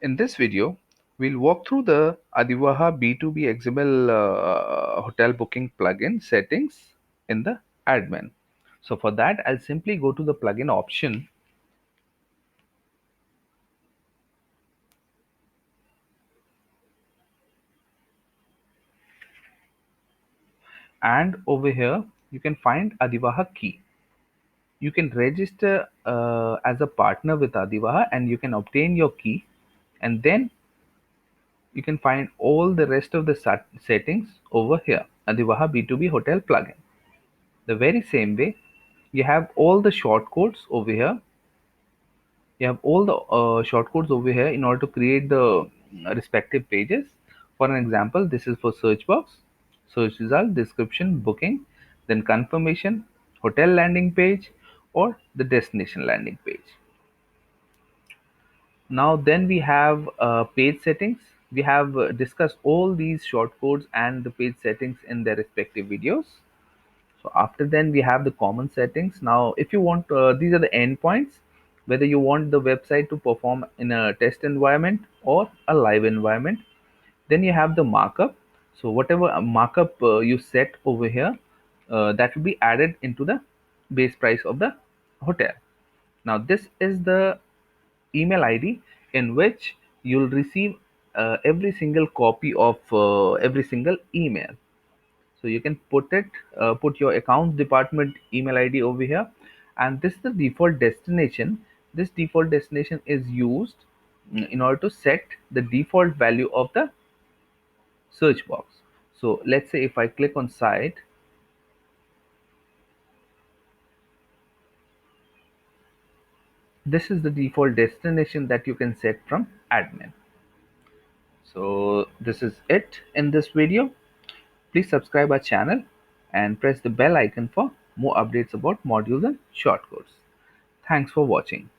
In this video, we'll walk through the Adivaha B2B XML hotel booking plugin settings in the admin. So for that, I'll simply go to the plugin option, and over here you can find Adivaha key. You can register as a partner with Adivaha and you can obtain your key, and then you can find all the rest of the settings over here, Adivaha B2B hotel plugin. The very same way, you have all the shortcodes over here. You have all the shortcodes over here in order to create the respective pages. For an example, this is for search box, search result, description, booking, then confirmation, hotel landing page, or the destination landing page. Now then we have page settings. We have discussed all these shortcodes and the page settings in their respective videos. So after then we have the common settings. Now if you want, these are the endpoints, whether you want the website to perform in a test environment or a live environment. Then you have the markup. So whatever markup you set over here, that will be added into the base price of the hotel. Now this is the email ID in which you'll receive every single copy of every single email. So you can put your accounts department email ID over here, and this is the default destination. This default destination is used in order to set the default value of the search box. So let's say if I click on site, this is the default destination that you can set from admin. So this is it in this video. Please subscribe our channel and press the bell icon for more updates about modules and shortcodes. Thanks for watching.